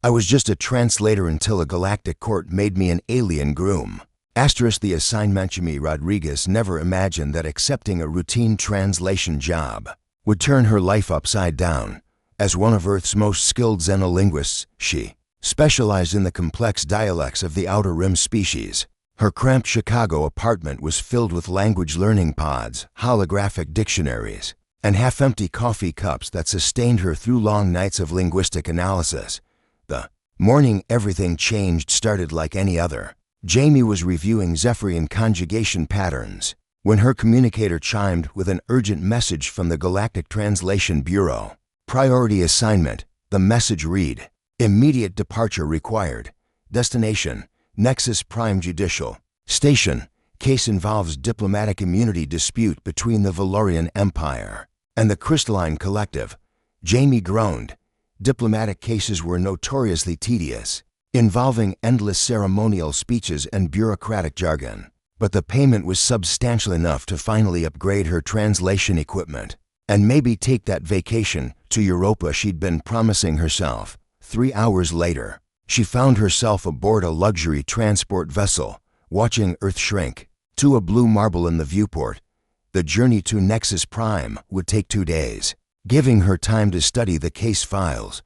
I was just a translator until a Galactic Court made me an alien groom. Asterisk the assignment Jamie Rodriguez never imagined that accepting a routine translation job would turn her life upside down. As one of Earth's most skilled xenolinguists, she specialized in the complex dialects of the Outer Rim species. Her cramped Chicago apartment was filled with language learning pods, holographic dictionaries, and half-empty coffee cups that sustained her through long nights of linguistic analysis. The morning everything changed started like any other. Jamie was reviewing Zephyrian conjugation patterns when her communicator chimed with an urgent message from the Galactic Translation Bureau. Priority assignment. The message read, "Immediate departure required. Destination, Nexus Prime Judicial Station. Case involves diplomatic immunity dispute between the Valorian Empire and the Crystalline Collective." Jamie groaned. Diplomatic cases were notoriously tedious, involving endless ceremonial speeches and bureaucratic jargon. But the payment was substantial enough to finally upgrade her translation equipment and maybe take that vacation to Europa she'd been promising herself. 3 hours later, she found herself aboard a luxury transport vessel, watching Earth shrink to a blue marble in the viewport. The journey to Nexus Prime would take 2 days, giving her time to study the case files.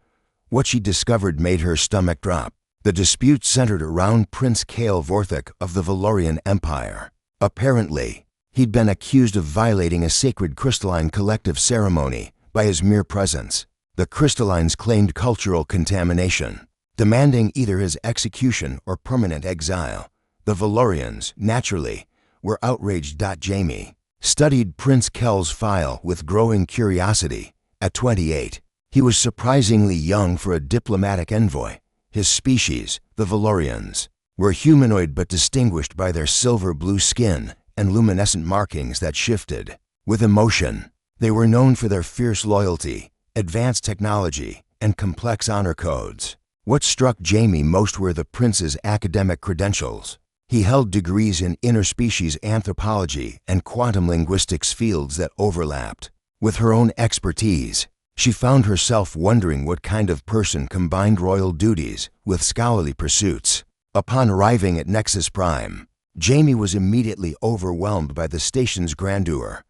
What she discovered made her stomach drop. The dispute centered around Prince Kale Vorthik of the Valorian Empire. Apparently, he'd been accused of violating a sacred Crystalline Collective ceremony by his mere presence. The Crystallines claimed cultural contamination, demanding either his execution or permanent exile. The Valorians, naturally, were outraged. Jamie studied Prince Kel's file with growing curiosity. At 28, he was surprisingly young for a diplomatic envoy. His species, the Valorians, were humanoid but distinguished by their silver-blue skin and luminescent markings that shifted with emotion. They were known for their fierce loyalty, advanced technology, and complex honor codes. What struck Jamie most were the prince's academic credentials. He held degrees in interspecies anthropology and quantum linguistics, fields that overlapped with her own expertise. She found herself wondering what kind of person combined royal duties with scholarly pursuits. Upon arriving at Nexus Prime, Jamie was immediately overwhelmed by the station's grandeur.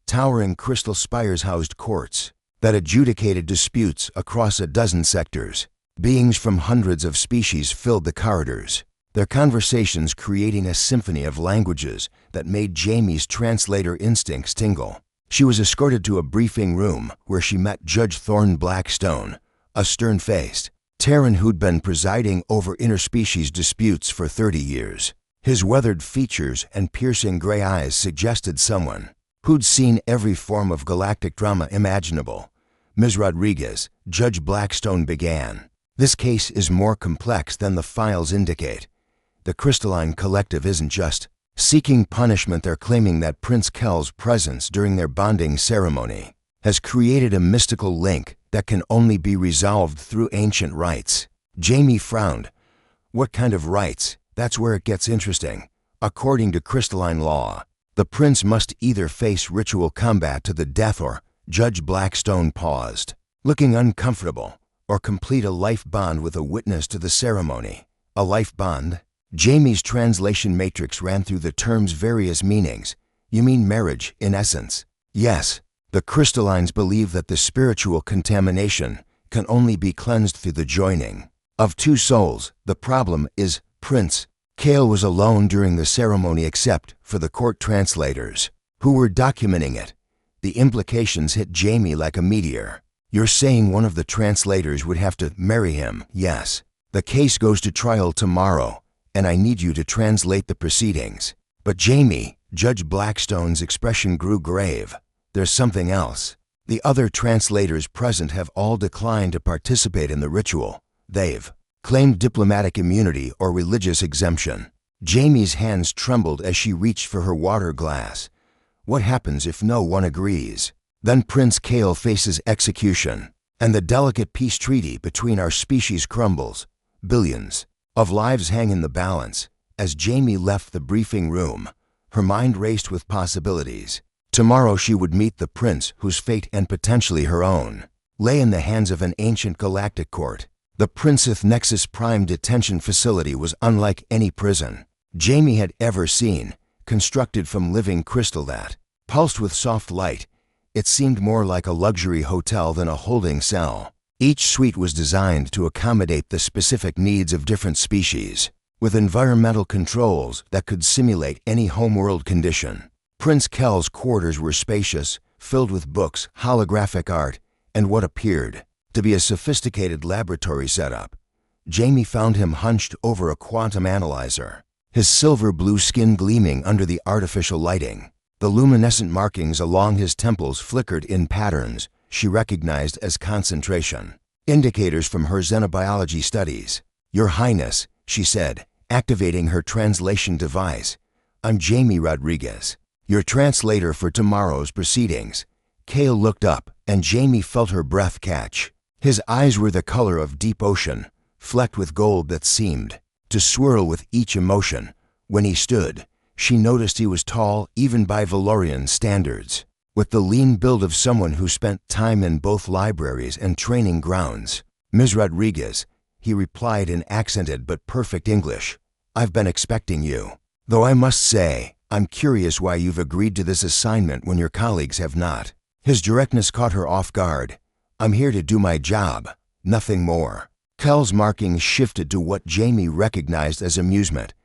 Towering crystal spires housed courts that adjudicated disputes across a dozen sectors. Beings from hundreds of species filled the corridors, their conversations creating a symphony of languages that made Jamie's translator instincts tingle. She was escorted to a briefing room where she met Judge Thorne Blackstone, a stern-faced Terran who'd been presiding over interspecies disputes for 30 years. His weathered features and piercing gray eyes suggested someone who'd seen every form of galactic drama imaginable. "Ms. Rodriguez," Judge Blackstone began, "this case is more complex than the files indicate. The Crystalline Collective isn't just seeking punishment. They're claiming that Prince Kel's presence during their bonding ceremony has created a mystical link that can only be resolved through ancient rites." Jamie frowned. "What kind of rites?" "That's where it gets interesting. According to crystalline law, the prince must either face ritual combat to the death or," Judge Blackstone paused, looking uncomfortable, "or complete a life bond with a witness to the ceremony." "A life bond?" Jamie's translation matrix ran through the term's various meanings. "You mean marriage, in essence?" "Yes. The crystallines believe that the spiritual contamination can only be cleansed through the joining of two souls. The problem is, Prince Kale was alone during the ceremony except for the court translators, who were documenting it." The implications hit Jamie like a meteor. "You're saying one of the translators would have to marry him?" "Yes. The case goes to trial tomorrow, and I need you to translate the proceedings." "But Jamie," Judge Blackstone's expression grew grave, "there's something else. The other translators present have all declined to participate in the ritual. They've claimed diplomatic immunity or religious exemption." Jamie's hands trembled as she reached for her water glass. "What happens if no one agrees?" "Then Prince Kale faces execution, and the delicate peace treaty between our species crumbles. Billions of lives hang in the balance." As Jamie left the briefing room, her mind raced with possibilities. Tomorrow she would meet the prince whose fate, and potentially her own, lay in the hands of an ancient galactic court. The Princess Nexus Prime detention facility was unlike any prison Jamie had ever seen, constructed from living crystal that pulsed with soft light. It seemed more like a luxury hotel than a holding cell. Each suite was designed to accommodate the specific needs of different species, with environmental controls that could simulate any homeworld condition. Prince Kel's quarters were spacious, filled with books, holographic art, and what appeared to be a sophisticated laboratory setup. Jamie found him hunched over a quantum analyzer, his silver blue skin gleaming under the artificial lighting. The luminescent markings along his temples flickered in patterns she recognized as concentration, indicators from her xenobiology studies. "Your Highness," she said, activating her translation device, "I'm Jamie Rodriguez, your translator for tomorrow's proceedings." Kale looked up, and Jamie felt her breath catch. His eyes were the color of deep ocean, flecked with gold that seemed to swirl with each emotion. When he stood, she noticed he was tall even by Valorian standards, with the lean build of someone who spent time in both libraries and training grounds. "Ms. Rodriguez," he replied in accented but perfect English, "I've been expecting you. Though I must say, I'm curious why you've agreed to this assignment when your colleagues have not." His directness caught her off guard. "I'm here to do my job, nothing more." Kel's markings shifted to what Jamie recognized as amusement.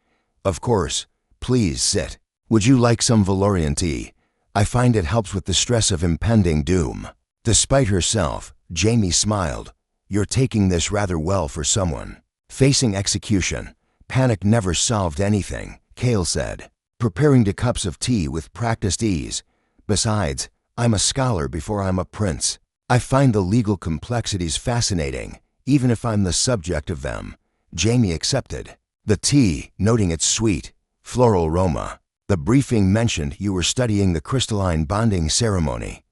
"Of course. Please sit. Would you like some Valorian tea? I find it helps with the stress of impending doom." Despite herself, Jamie smiled. "You're taking this rather well for someone facing execution. Panic never solved anything," Kale said, preparing 2 cups of tea with practiced ease. "Besides, I'm a scholar before I'm a prince. I find the legal complexities fascinating, even if I'm the subject of them." Jamie accepted the tea, noting its sweet, floral aroma. "The briefing mentioned you were studying the crystalline bonding ceremony.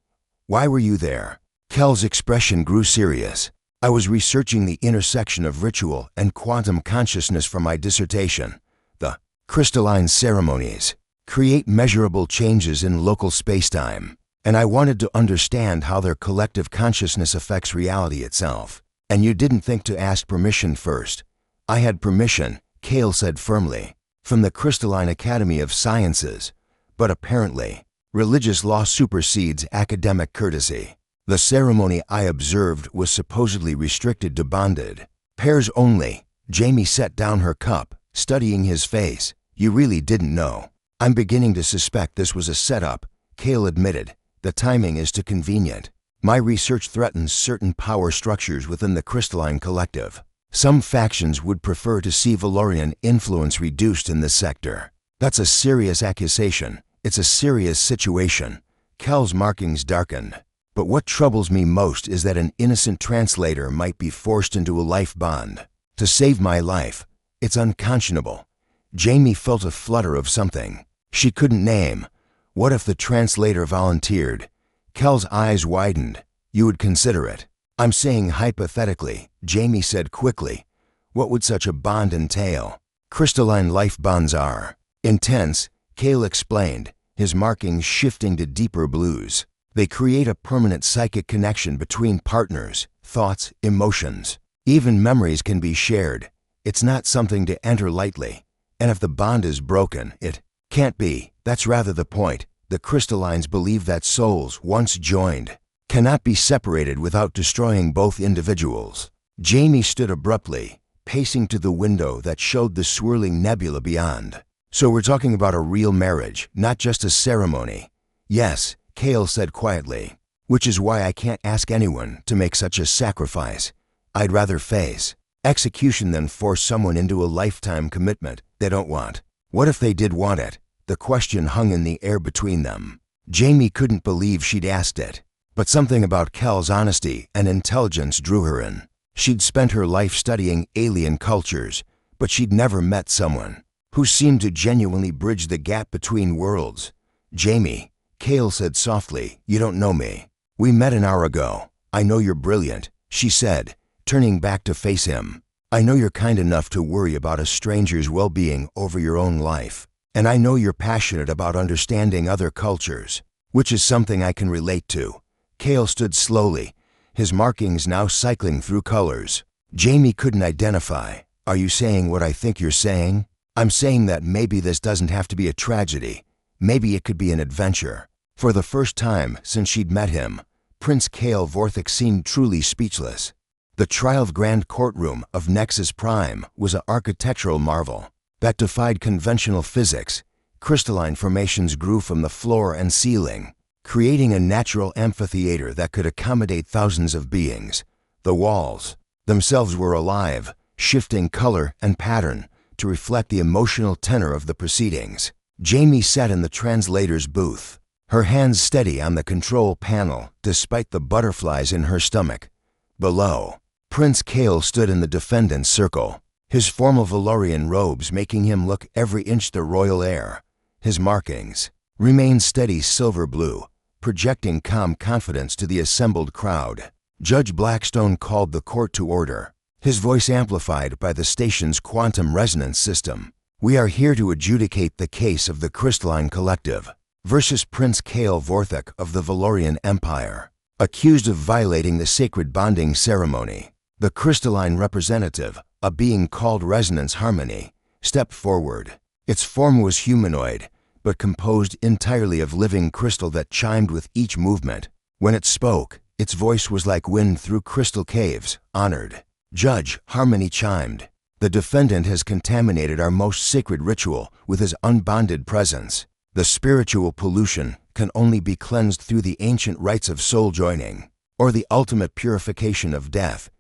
Why were you there?" Kel's expression grew serious. "I was researching the intersection of ritual and quantum consciousness for my dissertation. The crystalline ceremonies create measurable changes in local spacetime, and I wanted to understand how their collective consciousness affects reality itself." "And you didn't think to ask permission first?" "I had permission," Kale said firmly, "from the Crystalline Academy of Sciences, but apparently, religious law supersedes academic courtesy. The ceremony I observed was supposedly restricted to bonded pairs only." Jamie set down her cup, studying his face. "You really didn't know?" "I'm beginning to suspect this was a setup," Kale admitted. "The timing is too convenient. My research threatens certain power structures within the crystalline collective. Some factions would prefer to see Valorian influence reduced in this sector." "That's a serious accusation. It's a serious situation." Kel's markings darkened. "But what troubles me most is that an innocent translator might be forced into a life bond to save my life. It's unconscionable." Jamie felt a flutter of something she couldn't name. What if the translator volunteered? Kel's eyes widened. "You would consider it?" "I'm saying hypothetically," Jamie said quickly. "What would such a bond entail?" "Crystalline life bonds are intense," Kale explained, his markings shifting to deeper blues. "They create a permanent psychic connection between partners, thoughts, emotions. Even memories can be shared. It's not something to enter lightly. And if the bond is broken, it can't be. That's rather the point. The crystallines believe that souls, once joined, cannot be separated without destroying both individuals." Jamie stood abruptly, pacing to the window that showed the swirling nebula beyond. "So we're talking about a real marriage, not just a ceremony?" "Yes," Kale said quietly, "which is why I can't ask anyone to make such a sacrifice. I'd rather face execution than force someone into a lifetime commitment they don't want." "What if they did want it?" The question hung in the air between them. Jamie couldn't believe she'd asked it, but something about Kel's honesty and intelligence drew her in. She'd spent her life studying alien cultures, but she'd never met someone who seemed to genuinely bridge the gap between worlds. "Jamie," Kale said softly, "you don't know me. We met an hour ago. I know you're brilliant," she said, turning back to face him. "I know you're kind enough to worry about a stranger's well-being over your own life. And I know you're passionate about understanding other cultures, which is something I can relate to." Kale stood slowly, his markings now cycling through colors. Jamie couldn't identify. Are you saying what I think you're saying? I'm saying that maybe this doesn't have to be a tragedy. Maybe it could be an adventure. For the first time since she'd met him, Prince Kael Vorthik seemed truly speechless. The Trialv Grand Courtroom of Nexus Prime was an architectural marvel that defied conventional physics. Crystalline formations grew from the floor and ceiling, creating a natural amphitheater that could accommodate thousands of beings. The walls themselves were alive, shifting color and pattern to reflect the emotional tenor of the proceedings. Jamie sat in the translator's booth, her hands steady on the control panel despite the butterflies in her stomach. Below, Prince Kael stood in the defendant's circle, his formal Valorian robes making him look every inch the royal heir. His markings remained steady silver blue, projecting calm confidence to the assembled crowd. Judge Blackstone called the court to order, his voice amplified by the station's quantum resonance system. We are here to adjudicate the case of the Crystalline Collective versus Prince Kael Vorthik of the Valorian Empire, accused of violating the sacred bonding ceremony. The crystalline representative, a being called Resonance Harmony, stepped forward. Its form was humanoid, but composed entirely of living crystal that chimed with each movement. When it spoke, its voice was like wind through crystal caves. Honored Judge, Harmony chimed. The defendant has contaminated our most sacred ritual with his unbonded presence. The spiritual pollution can only be cleansed through the ancient rites of soul joining, or the ultimate purification of death.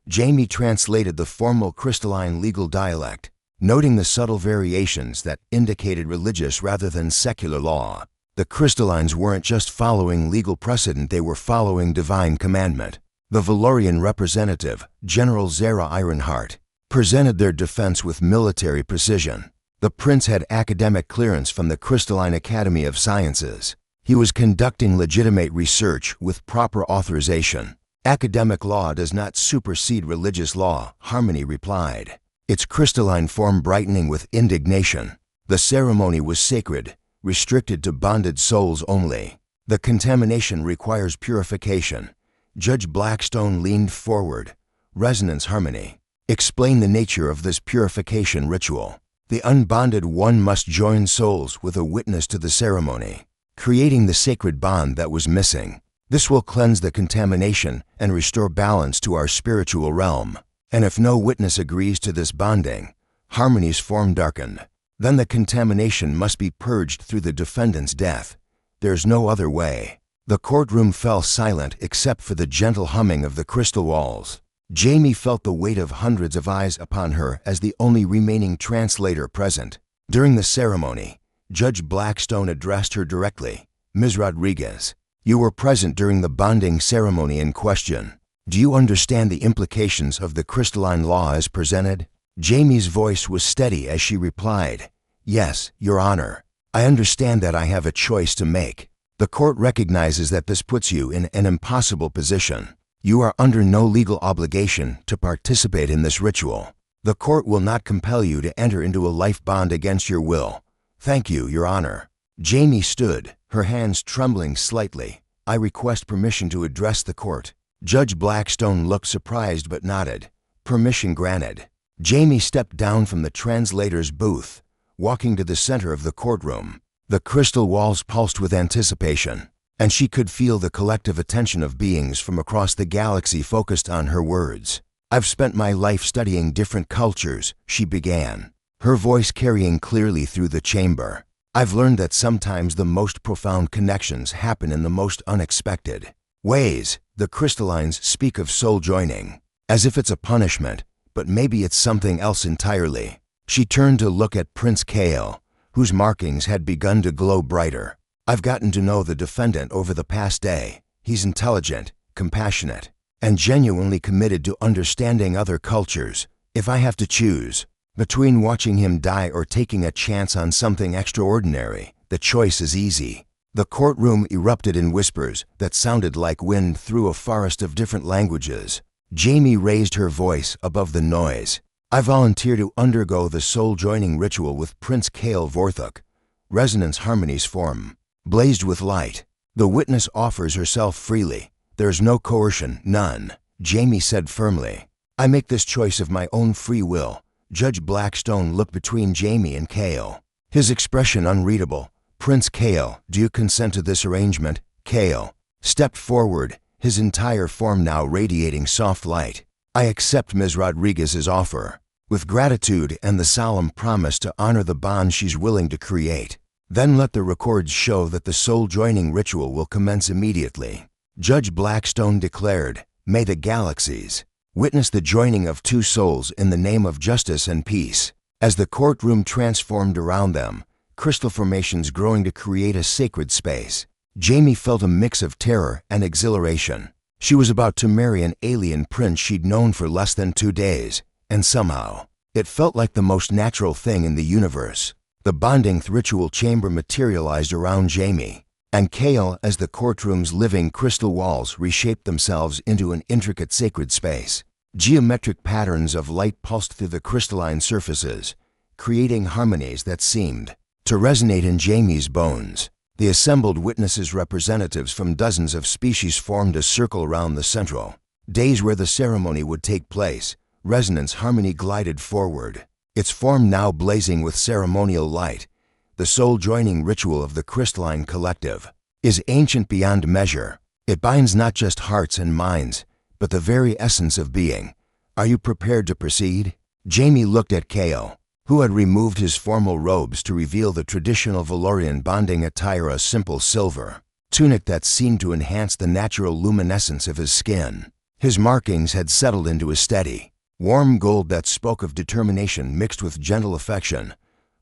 Jamie translated the formal crystalline legal dialect, noting the subtle variations that indicated religious rather than secular law. The crystallines weren't just following legal precedent, they were following divine commandment. The Valorian representative, General Zara Ironheart, presented their defense with military precision. The prince had academic clearance from the Crystalline Academy of Sciences. He was conducting legitimate research with proper authorization. Academic law does not supersede religious law, Harmony replied, its crystalline form brightening with indignation. The ceremony was sacred, restricted to bonded souls only. The contamination requires purification. Judge Blackstone leaned forward. Resonance Harmony, explain the nature of this purification ritual. The unbonded one must join souls with a witness to the ceremony, creating the sacred bond that was missing. This will cleanse the contamination and restore balance to our spiritual realm. And if no witness agrees to this bonding, Harmony's form darkened. Then the contamination must be purged through the defendant's death. There's no other way. The courtroom fell silent except for the gentle humming of the crystal walls. Jamie felt the weight of hundreds of eyes upon her as the only remaining translator present. During the ceremony, Judge Blackstone addressed her directly. Ms. Rodriguez, you were present during the bonding ceremony in question. Do you understand the implications of the crystalline law as presented? Jamie's voice was steady as she replied, Yes, Your Honor. I understand that I have a choice to make. The court recognizes that this puts you in an impossible position. You are under no legal obligation to participate in this ritual. The court will not compel you to enter into a life bond against your will. Thank you, Your Honor. Jamie stood, her hands trembling slightly. I request permission to address the court. Judge Blackstone looked surprised but nodded. Permission granted. Jamie stepped down from the translator's booth, walking to the center of the courtroom. The crystal walls pulsed with anticipation, and she could feel the collective attention of beings from across the galaxy focused on her words. I've spent my life studying different cultures, she began, her voice carrying clearly through the chamber. I've learned that sometimes the most profound connections happen in the most unexpected ways. The crystallines speak of soul joining, as if it's a punishment, but maybe it's something else entirely. She turned to look at Prince Kael, whose markings had begun to glow brighter. I've gotten to know the defendant over the past day. He's intelligent, compassionate, and genuinely committed to understanding other cultures. If I have to choose between watching him die or taking a chance on something extraordinary, the choice is easy. The courtroom erupted in whispers that sounded like wind through a forest of different languages. Jamie raised her voice above the noise. I volunteer to undergo the soul-joining ritual with Prince Kael Vorthik. Resonance Harmony's form blazed with light. The witness offers herself freely. There's no coercion, none, Jamie said firmly. I make this choice of my own free will. Judge Blackstone looked between Jamie and Kale, his expression unreadable. Prince Kale, do you consent to this arrangement? Kale stepped forward, his entire form now radiating soft light. I accept Ms. Rodriguez's offer, with gratitude and the solemn promise to honor the bond she's willing to create. Then let the records show that the soul-joining ritual will commence immediately. Judge Blackstone declared, "May the galaxies witness the joining of two souls in the name of justice and peace." As the courtroom transformed around them, crystal formations growing to create a sacred space, Jamie felt a mix of terror and exhilaration. She was about to marry an alien prince she'd known for less than 2 days, and somehow, it felt like the most natural thing in the universe. The bonding ritual chamber materialized around Jamie and Kale as the courtroom's living crystal walls reshaped themselves into an intricate sacred space. Geometric patterns of light pulsed through the crystalline surfaces, creating harmonies that seemed to resonate in Jamie's bones. The assembled witnesses' representatives from dozens of species formed a circle around the central days where the ceremony would take place. Resonance harmony glided forward, its form now blazing with ceremonial light. The soul-joining ritual of the crystalline collective is ancient beyond measure. It binds not just hearts and minds, but the very essence of being. Are you prepared to proceed? Jamie looked at Kale, who had removed his formal robes to reveal the traditional Valorian bonding attire, a simple silver tunic that seemed to enhance the natural luminescence of his skin. His markings had settled into a steady, warm gold that spoke of determination mixed with gentle affection.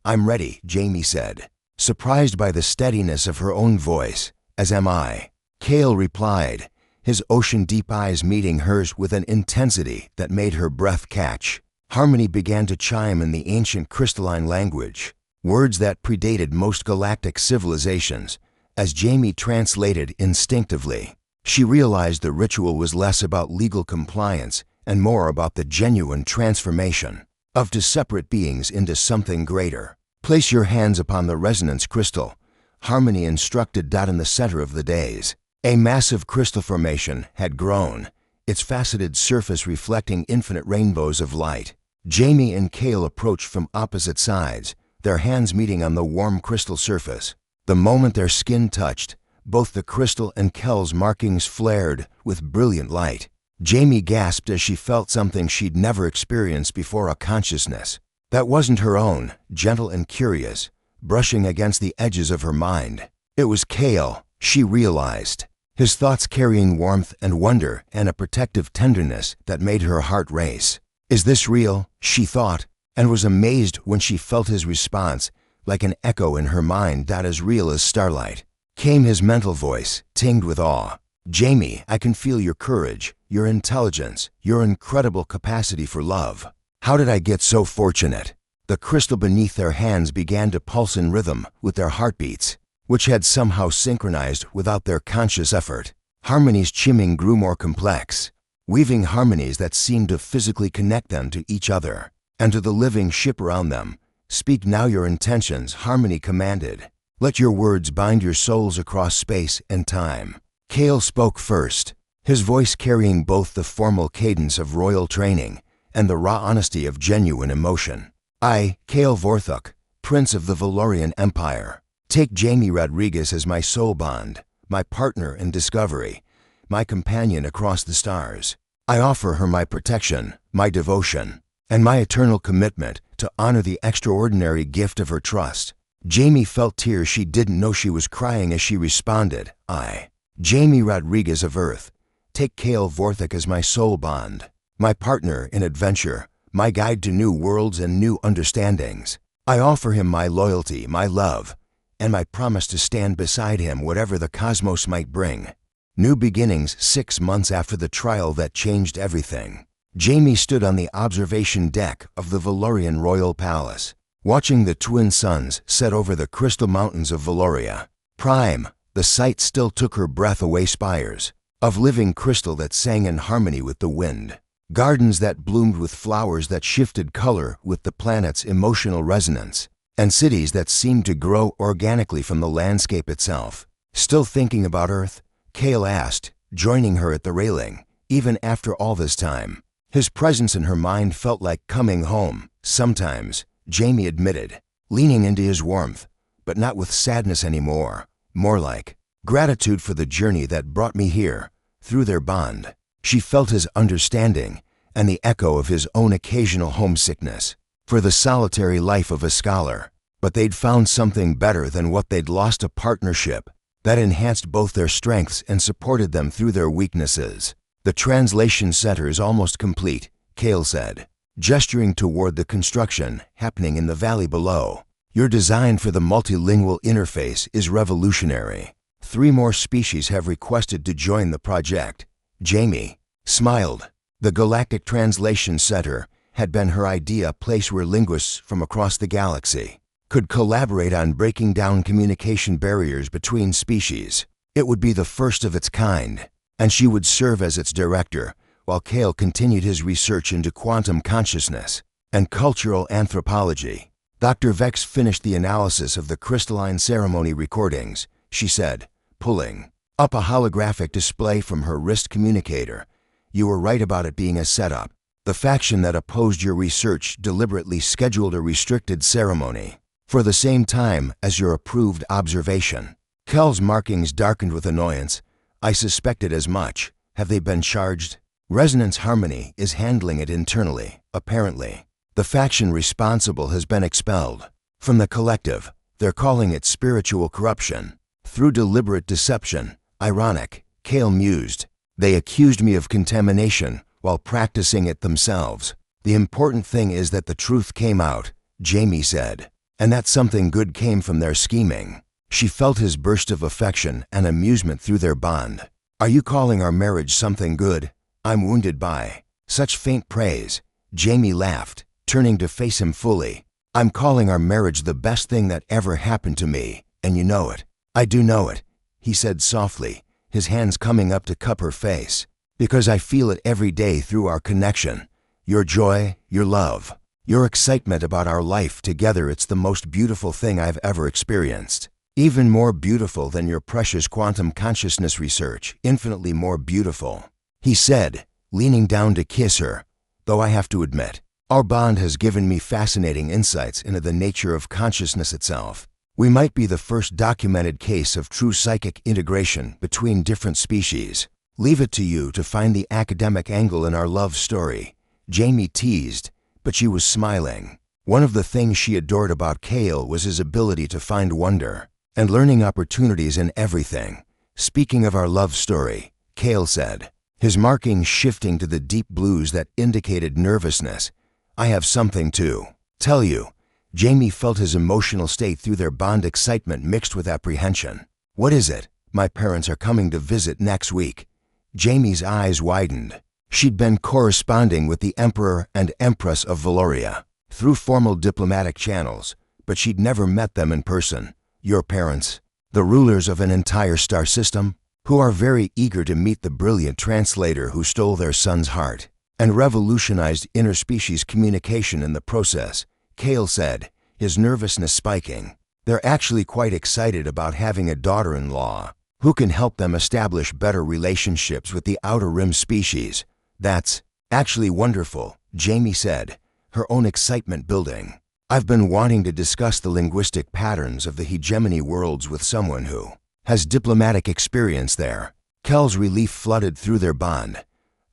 "I'm ready," Jamie said, surprised by the steadiness of her own voice. "As am I," Kale replied, his ocean-deep eyes meeting hers with an intensity that made her breath catch. Harmony began to chime in the ancient crystalline language, words that predated most galactic civilizations. As Jamie translated instinctively, she realized the ritual was less about legal compliance and more about the genuine transformation of two separate beings into something greater. "Place your hands upon the resonance crystal," Harmony instructed. In the center of the days, a massive crystal formation had grown, its faceted surface reflecting infinite rainbows of light. Jamie and Kale approached from opposite sides, their hands meeting on the warm crystal surface. The moment their skin touched, both the crystal and Kale's markings flared with brilliant light. Jamie gasped as she felt something she'd never experienced before, a consciousness that wasn't her own, gentle and curious, brushing against the edges of her mind. It was Kale, she realized, his thoughts carrying warmth and wonder and a protective tenderness that made her heart race. "Is this real?" she thought, and was amazed when she felt his response, like an echo in her mind. "As real as starlight," came his mental voice, tinged with awe. "Jamie, I can feel your courage, your intelligence, your incredible capacity for love. How did I get so fortunate?" The crystal beneath their hands began to pulse in rhythm with their heartbeats, which had somehow synchronized without their conscious effort. Harmony's chiming grew more complex, weaving harmonies that seemed to physically connect them to each other and to the living ship around them. "Speak now your intentions," Harmony commanded. "Let your words bind your souls across space and time." Kale spoke first, his voice carrying both the formal cadence of royal training and the raw honesty of genuine emotion. "I, Kale Vorthok, Prince of the Valorian Empire, take Jamie Rodriguez as my soul bond, my partner in discovery, my companion across the stars. I offer her my protection, my devotion, and my eternal commitment to honor the extraordinary gift of her trust." Jamie felt tears she didn't know she was crying as she responded, "I, Jamie Rodriguez of Earth, take Kale Vorthok as my soul bond, my partner in adventure, my guide to new worlds and new understandings. I offer him my loyalty, my love, and my promise to stand beside him whatever the cosmos might bring." New beginnings. 6 months after the trial that changed everything, Jamie stood on the observation deck of the Valorian Royal Palace, watching the twin suns set over the crystal mountains of Valoria. Prime, the sight still took her breath away. Spires of living crystal that sang in harmony with the wind, gardens that bloomed with flowers that shifted color with the planet's emotional resonance, and cities that seemed to grow organically from the landscape itself. "Still thinking about Earth?" Kale asked, joining her at the railing. "Even after all this time?" His presence in her mind felt like coming home. Sometimes, Jamie admitted, leaning into his warmth, but not with sadness anymore, more like gratitude for the journey that brought me here. Through their bond, she felt his understanding and the echo of his own occasional homesickness for the solitary life of a scholar. But they'd found something better than what they'd lost, a partnership that enhanced both their strengths and supported them through their weaknesses. The translation center is almost complete, Kale said, gesturing toward the construction happening in the valley below. Your design for the multilingual interface is revolutionary. 3 more species have requested to join the project. Jamie smiled. The Galactic Translation Center had been her idea, a place where linguists from across the galaxy could collaborate on breaking down communication barriers between species. It would be the first of its kind, and she would serve as its director, while Kale continued his research into quantum consciousness and cultural anthropology. Dr. Vex finished the analysis of the crystalline ceremony recordings, she said, pulling up a holographic display from her wrist communicator. You were right about it being a setup. The faction that opposed your research deliberately scheduled a restricted ceremony for the same time as your approved observation. Kel's markings darkened with annoyance. I suspected as much. Have they been charged? Resonance Harmony is handling it internally, apparently. The faction responsible has been expelled from the collective. They're calling it spiritual corruption through deliberate deception. Ironic, Kale mused. They accused me of contamination while practicing it themselves. The important thing is that the truth came out, Jamie said, and that something good came from their scheming. She felt his burst of affection and amusement through their bond. Are you calling our marriage something good? I'm wounded by such faint praise. Jamie laughed, turning to face him fully. I'm calling our marriage the best thing that ever happened to me, and you know it. I do know it, he said softly, his hands coming up to cup her face. Because I feel it every day through our connection. Your joy, your love, your excitement about our life together. It's the most beautiful thing I've ever experienced. Even more beautiful than your precious quantum consciousness research. Infinitely more beautiful, he said, leaning down to kiss her. Though I have to admit, our bond has given me fascinating insights into the nature of consciousness itself. We might be the first documented case of true psychic integration between different species. Leave it to you to find the academic angle in our love story, Jamie teased, but she was smiling. One of the things she adored about Kale was his ability to find wonder and learning opportunities in everything. Speaking of our love story, Kale said, his markings shifting to the deep blues that indicated nervousness. I have something to tell you. Jamie felt his emotional state through their bond, excitement mixed with apprehension. What is it? My parents are coming to visit next week. Jamie's eyes widened. She'd been corresponding with the Emperor and Empress of Valoria through formal diplomatic channels, but she'd never met them in person. Your parents, the rulers of an entire star system, who are very eager to meet the brilliant translator who stole their son's heart and revolutionized interspecies communication in the process, Kale said, his nervousness spiking. They're actually quite excited about having a daughter-in-law who can help them establish better relationships with the Outer Rim species. That's actually wonderful, Jamie said, her own excitement building. I've been wanting to discuss the linguistic patterns of the hegemony worlds with someone who has diplomatic experience there. Kel's relief flooded through their bond.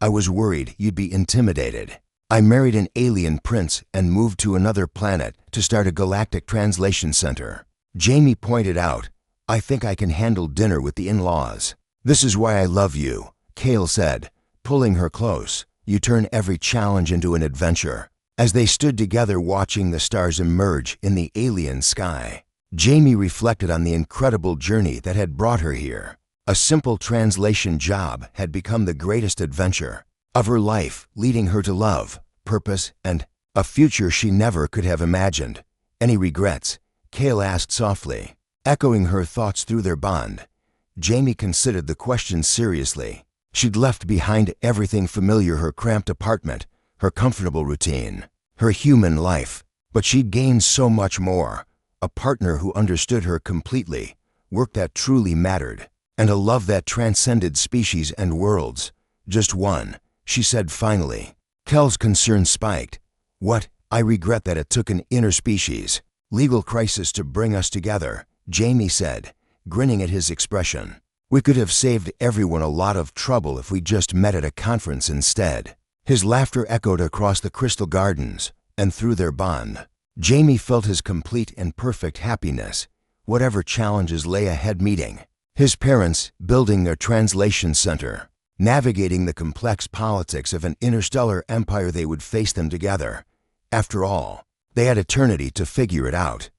I was worried you'd be intimidated. I married an alien prince and moved to another planet to start a galactic translation center. Jamie pointed out, I think I can handle dinner with the in-laws. This is why I love you, Kale said, pulling her close. You turn every challenge into an adventure. As they stood together watching the stars emerge in the alien sky, Jamie reflected on the incredible journey that had brought her here. A simple translation job had become the greatest adventure of her life, leading her to love, purpose, and a future she never could have imagined. Any regrets? Kale asked softly, echoing her thoughts through their bond. Jamie considered the question seriously. She'd left behind everything familiar, her cramped apartment, her comfortable routine, her human life. But she'd gained so much more. A partner who understood her completely, work that truly mattered, and a love that transcended species and worlds. Just one, she said finally. Kel's concern spiked. What? I regret that it took an interspecies legal crisis to bring us together, Jamie said, grinning at his expression. We could have saved everyone a lot of trouble if we just met at a conference instead. His laughter echoed across the crystal gardens and through their bond. Jamie felt his complete and perfect happiness, whatever challenges lay ahead meeting. His parents building their translation center, navigating the complex politics of an interstellar empire they would face them together. After all, they had eternity to figure it out.